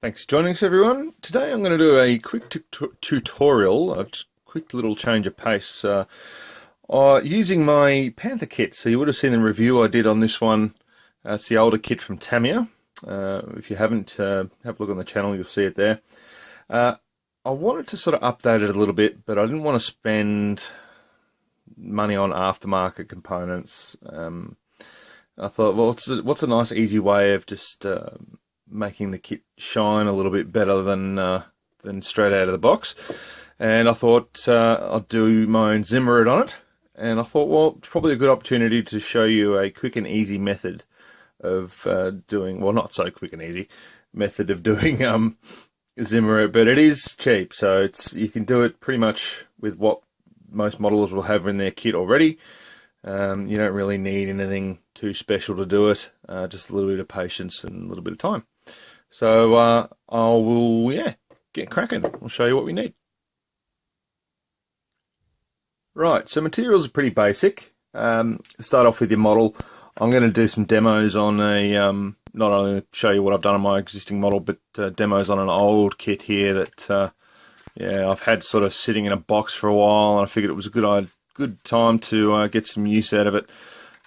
Thanks for joining us, everyone. Today I'm going to do a quick tutorial, a quick little change of pace, using my Panther kit. So you would have seen the review I did on this one. It's the older kit from Tamiya. If you haven't, have a look on the channel, you'll see it there. I wanted to sort of update it a little bit, but I didn't want to spend money on aftermarket components. I thought, well, what's a nice, easy way of just making the kit shine a little bit better than straight out of the box. And I thought I'd do my own Zimmerit on it. And I thought, well, it's probably a good opportunity to show you a quick and easy method of doing, well, not so quick and easy method of doing Zimmerit, but it is cheap. So you can do it pretty much with what most modelers will have in their kit already. You don't really need anything too special to do it, just a little bit of patience and a little bit of time. So I will, get cracking. I'll show you what we need. Right, so materials are pretty basic. Start off with your model. I'm going to do some demos on a, not only show you what I've done on my existing model, but demos on an old kit here that, I've had sort of sitting in a box for a while, and I figured it was a good time to get some use out of it.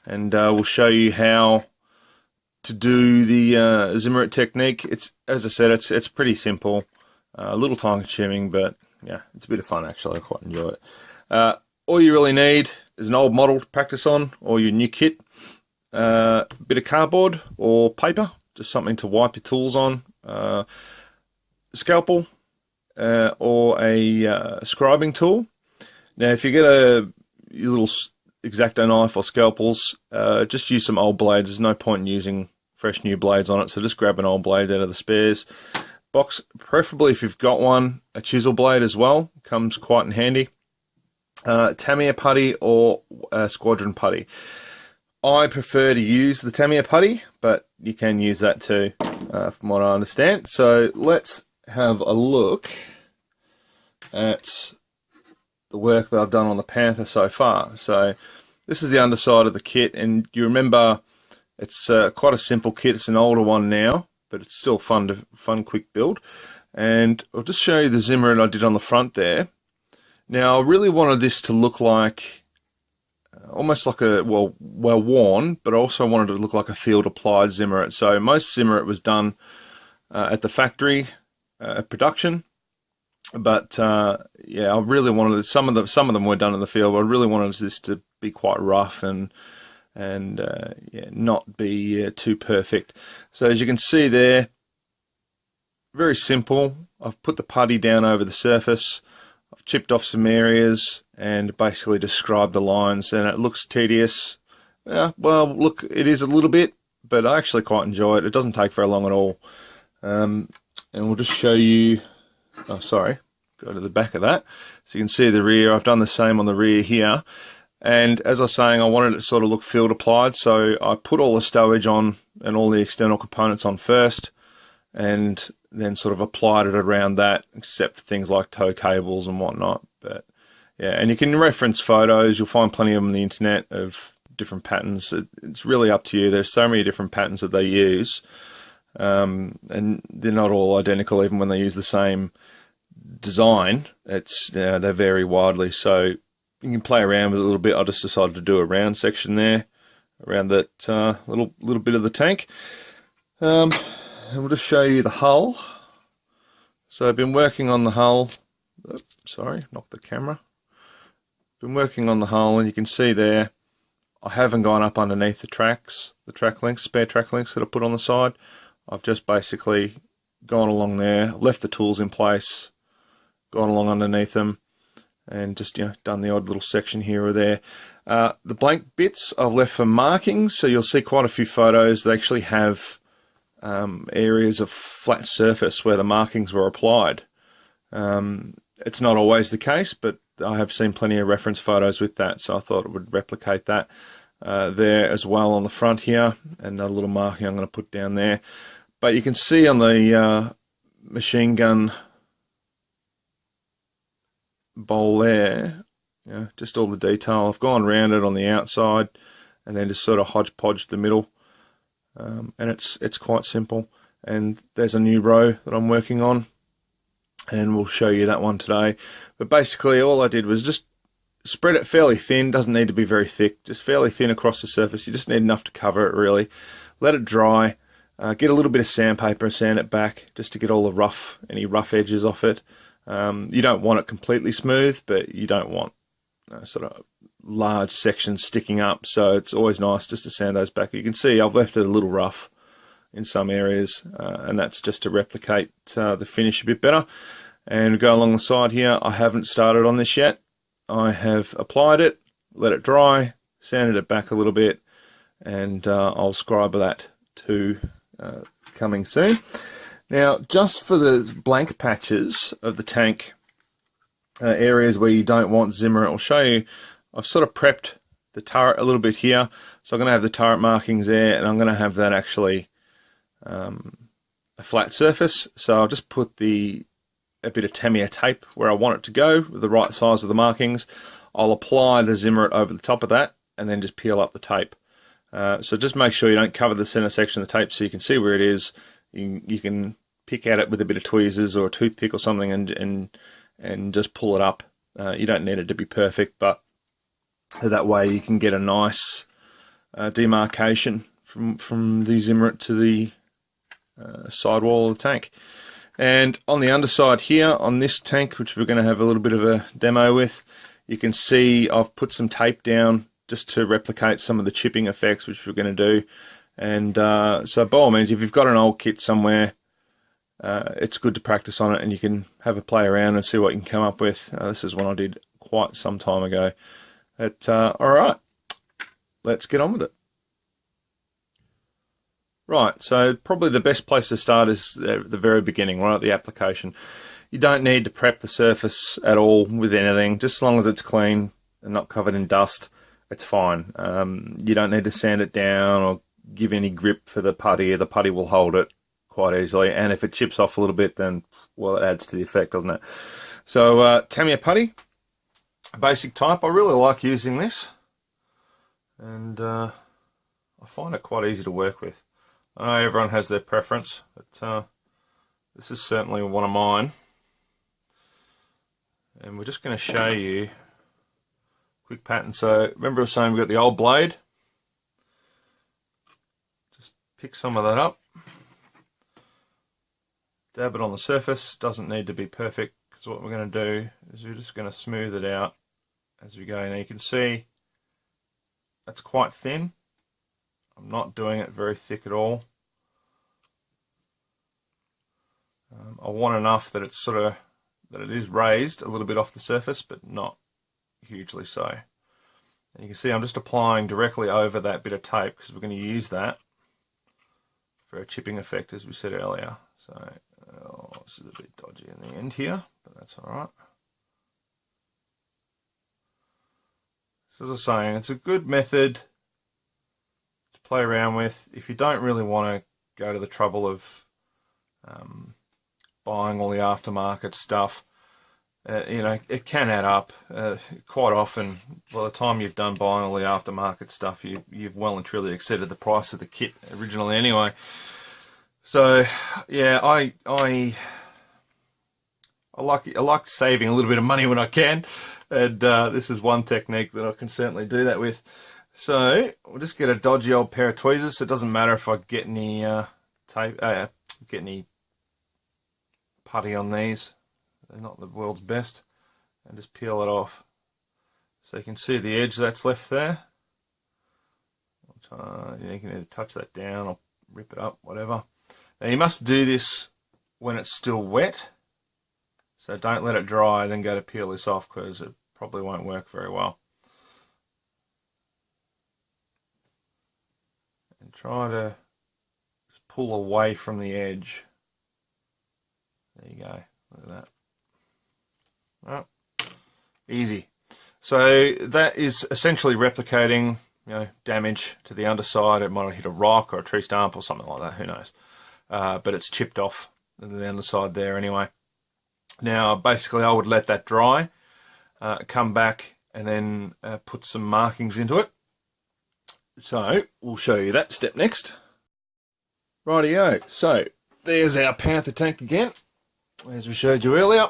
And we'll show you how to do the Zimmerit technique. It's, as I said, it's pretty simple, a little time consuming, but yeah, it's a bit of fun actually. I quite enjoy it. All you really need is an old model to practice on, or your new kit, a bit of cardboard or paper, just something to wipe your tools on, a scalpel, or a scribing tool. Now, if you get your little X-Acto knife or scalpels, just use some old blades. There's no point in using fresh new blades on it, so just grab an old blade out of the spares box. Preferably, if you've got one, a chisel blade as well comes quite in handy. Tamiya putty or squadron putty. I prefer to use the Tamiya putty, but you can use that too, from what I understand. So let's have a look at the work that I've done on the Panther so far. So this is the underside of the kit, and you remember it's quite a simple kit. It's an older one now, but it's still fun, quick build. And I'll just show you the Zimmerit I did on the front there. Now, I really wanted this to look like almost like a, well worn, but I also wanted it to look like a field applied Zimmerit. So most Zimmerit was done at the factory production. But I really wanted some of them were done in the field. But I really wanted this to be quite rough and not be too perfect. So as you can see there, very simple. I've put the putty down over the surface. I've chipped off some areas and basically described the lines. And it looks tedious. Well, look, it is a little bit, but I actually quite enjoy it. It doesn't take very long at all. And we'll just show you. Oh, sorry. Go to the back of that. So you can see the rear. I've done the same on the rear here. And as I was saying, I wanted it to sort of look field applied. So I put all the stowage on and all the external components on first, and then sort of applied it around that, except for things like tow cables and whatnot. But yeah, and you can reference photos. You'll find plenty of them on the internet of different patterns. It's really up to you. There's so many different patterns that they use. And they're not all identical, even when they use the same design. They vary widely, so you can play around with it a little bit. I just decided to do a round section there around that little bit of the tank. And we'll just show you the hull. So I've been working on the hull. Oops, sorry, knocked the camera. Been working on the hull, and you can see there I haven't gone up underneath the tracks, spare track links that I put on the side. I've just basically gone along there, left the tools in place, gone along underneath them, and just done the odd little section here or there. The blank bits I've left for markings, so you'll see quite a few photos. They actually have areas of flat surface where the markings were applied. It's not always the case, but I have seen plenty of reference photos with that, so I thought it would replicate that there as well on the front here, and a little marking I'm going to put down there. But you can see on the machine gun bowl there, just all the detail. I've gone around it on the outside and then just sort of hodgepodged the middle, and it's quite simple. and there's a new row that I'm working on, and we'll show you that one today. But basically all I did was just spread it fairly thin. Doesn't need to be very thick, just fairly thin across the surface. You just need enough to cover it really. Let it dry, get a little bit of sandpaper and sand it back just to get all the any rough edges off it. You don't want it completely smooth, but you don't want sort of large sections sticking up, so it's always nice just to sand those back. You can see I've left it a little rough in some areas, and that's just to replicate the finish a bit better. And go along the side here, I haven't started on this yet. I have applied it, let it dry, sanded it back a little bit, and I'll scribe that too coming soon. Now, just for the blank patches of the tank, areas where you don't want Zimmerit, I'll show you. I've sort of prepped the turret a little bit here, so I'm going to have the turret markings there, and I'm going to have that actually a flat surface. So I'll just put a bit of Tamiya tape where I want it to go, with the right size of the markings. I'll apply the Zimmerit over the top of that, and then just peel up the tape. So just make sure you don't cover the center section of the tape so you can see where it is. You can pick at it with a bit of tweezers or a toothpick or something and just pull it up. You don't need it to be perfect, but that way you can get a nice demarcation from the Zimmerit to the sidewall of the tank. And on the underside here, on this tank, which we're going to have a little bit of a demo with, you can see I've put some tape down just to replicate some of the chipping effects, which we're going to do. And so by all means, if you've got an old kit somewhere, it's good to practice on it, and you can have a play around and see what you can come up with. This is one I did quite some time ago. But alright, let's get on with it. Right, so probably the best place to start is the very beginning, right at the application. You don't need to prep the surface at all with anything, just as long as it's clean and not covered in dust, it's fine. You don't need to sand it down or give any grip for the putty. The putty will hold it quite easily, and if it chips off a little bit, then, well, it adds to the effect, doesn't it? So Tamiya putty, basic type. I really like using this, and I find it quite easy to work with. I know everyone has their preference, but this is certainly one of mine. And we're just going to show you a quick pattern. So remember I was saying we've got the old blade. Just pick some of that up, dab it on the surface. Doesn't need to be perfect, because what we're going to do is we're just going to smooth it out as we go. Now you can see that's quite thin. I'm not doing it very thick at all. I want enough that it's that it is raised a little bit off the surface, but not hugely so. And you can see I'm just applying directly over that bit of tape, because we're going to use that for a chipping effect, as we said earlier. So this is a bit dodgy in the end here, but that's all right. So as I was saying, it's a good method to play around with if you don't really want to go to the trouble of buying all the aftermarket stuff. You know, it can add up. Quite often, by the time you've done buying all the aftermarket stuff, you've well and truly exceeded the price of the kit originally anyway. So yeah, I like saving a little bit of money when I can, and this is one technique that I can certainly do that with. So we'll just get a dodgy old pair of tweezers. So it doesn't matter if I get any get any putty on these. They're not the world's best. And just peel it off. So you can see the edge that's left there. You can either touch that down or rip it up, whatever. Now you must do this when it's still wet. So don't let it dry, then go to peel this off, because it probably won't work very well. And try to just pull away from the edge. There you go. Look at that. Well, easy. So that is essentially replicating, damage to the underside. It might have hit a rock or a tree stump or something like that. Who knows? But it's chipped off the underside there anyway. Now, basically, I would let that dry, come back, and then put some markings into it. So we'll show you that step next. Rightio. So there's our Panther tank again, as we showed you earlier.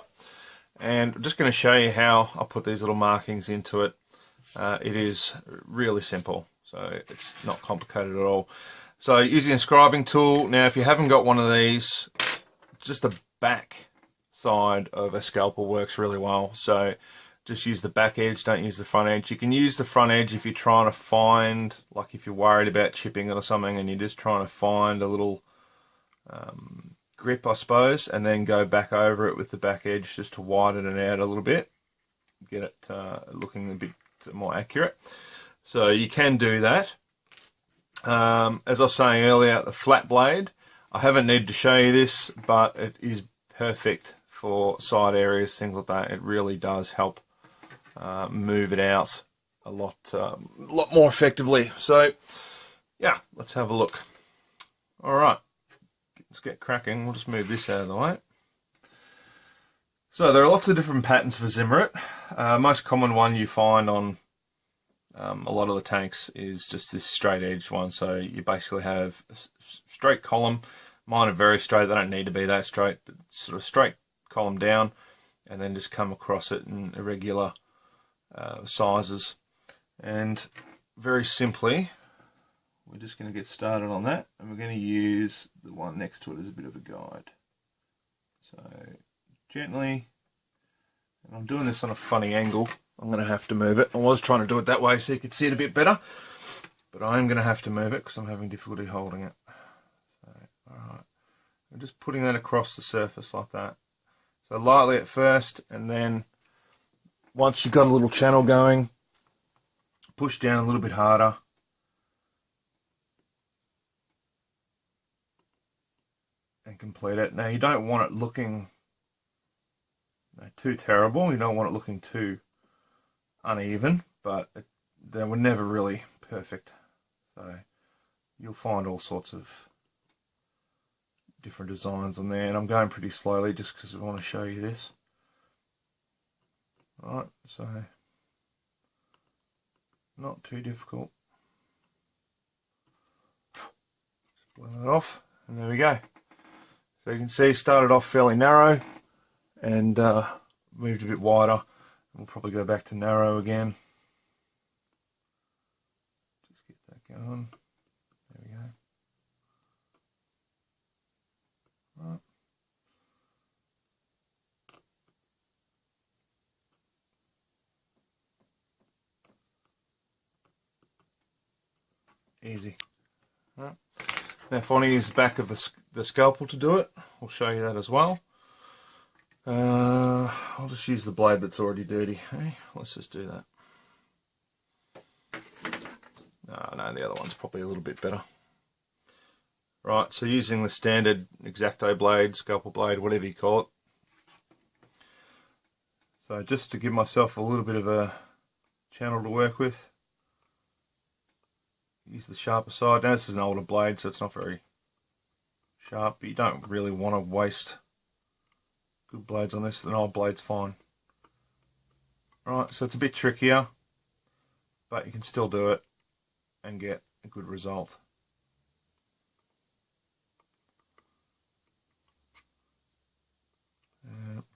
And I'm just going to show you how I put these little markings into it. It is really simple, so it's not complicated at all. So using a scribing tool, now if you haven't got one of these, just the back side of a scalpel works really well. So just use the back edge, don't use the front edge. You can use the front edge if you're trying to find, like if you're worried about chipping it or something and you're just trying to find a little grip, I suppose, and then go back over it with the back edge just to widen it out a little bit, get it looking a bit more accurate. So you can do that. As I was saying earlier, the flat blade, I haven't needed to show you this, but it is perfect for side areas, things like that. It really does help move it out a lot more effectively. So yeah, let's have a look. All right, let's get cracking. We'll just move this out of the way. So there are lots of different patterns for Zimmerit. Most common one you find on a lot of the tanks is just this straight edge one. So you basically have a straight column. Mine are very straight, they don't need to be that straight, but sort of straight column down and then just come across it in irregular sizes. And very simply, we're just going to get started on that, and we're going to use the one next to it as a bit of a guide. So gently, and I'm doing this on a funny angle, I'm going to have to move it. I was trying to do it that way so you could see it a bit better, but I am going to have to move it because I'm having difficulty holding it. So, alright, I'm just putting that across the surface like that. So lightly at first, and then once you've got a little channel going, push down a little bit harder. And complete it. Now you don't want it looking too terrible, you don't want it looking too uneven, but they were never really perfect. So you'll find all sorts of different designs on there, and I'm going pretty slowly just because I want to show you this. Alright, so not too difficult. Just blow that off, and there we go. So you can see, started off fairly narrow and moved a bit wider. We'll probably go back to narrow again. Just get that going. There we go. Right. Easy. Right. Now if I want to use the back of the scalpel to do it, I'll show you that as well. I'll just use the blade that's already dirty. Hey, let's just do that. No, the other one's probably a little bit better. Right, so using the standard X-Acto blade, scalpel blade, whatever you call it. So just to give myself a little bit of a channel to work with, use the sharper side. Now this is an older blade, so it's not very sharp, but you don't really want to waste good blades on this. An old blade's fine. Right, so it's a bit trickier, but you can still do it and get a good result.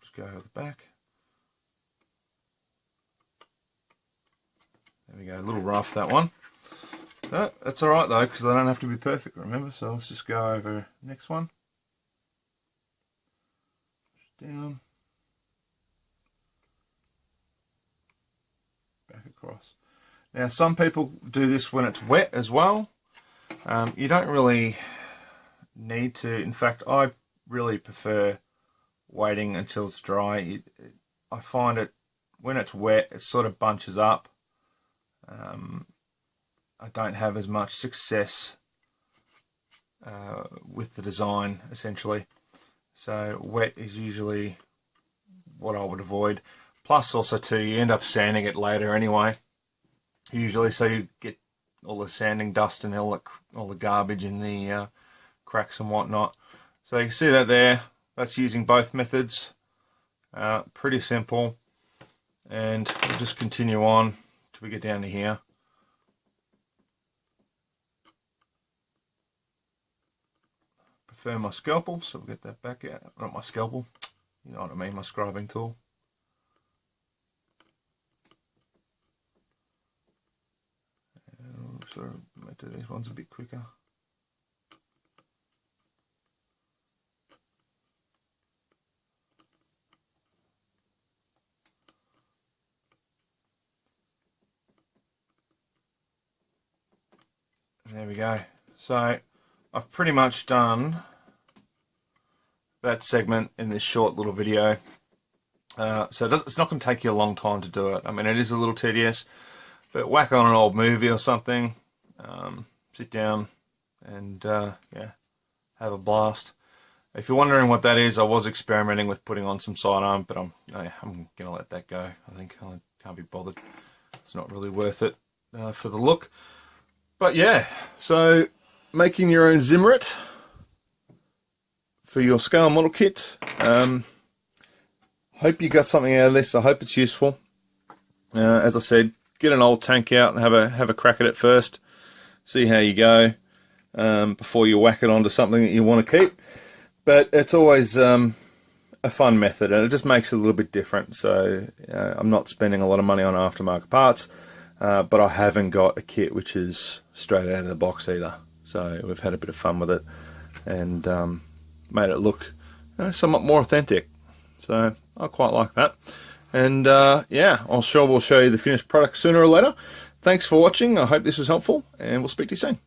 Just go over the back. There we go, a little rough that one. So that's alright though, because they don't have to be perfect, remember? So let's just go over next one. Down. Back across. Now some people do this when it's wet as well. You don't really need to. In fact, I really prefer waiting until it's dry. I find it, when it's wet, it sort of bunches up. I don't have as much success with the design, essentially. So wet is usually what I would avoid. Plus also too, you end up sanding it later anyway, usually, so you get all the sanding dust and all the garbage in the cracks and whatnot. So you can see that there. That's using both methods. Pretty simple. And we'll just continue on till we get down to here. found my scalpel, so we'll get that back out. Not my scalpel, you know what I mean, my scribing tool. So I might do these ones a bit quicker. There we go. So I've pretty much done that segment in this short little video. So it's not going to take you a long time to do it. I mean, it is a little tedious, but whack on an old movie or something, sit down and yeah, have a blast. If you're wondering what that is, I was experimenting with putting on some sidearm, but I'm going to let that go. I think I can't be bothered. It's not really worth it for the look. But yeah, so making your own Zimmerit for your scale model kit. Hope you got something out of this. I hope it's useful. As I said, get an old tank out and have a crack at it first. See how you go before you whack it onto something that you want to keep. But it's always a fun method, and it just makes it a little bit different. So I'm not spending a lot of money on aftermarket parts, but I haven't got a kit which is straight out of the box either. So we've had a bit of fun with it and made it look somewhat more authentic. So I quite like that. And yeah, we'll show you the finished product sooner or later. Thanks for watching. I hope this was helpful, and we'll speak to you soon.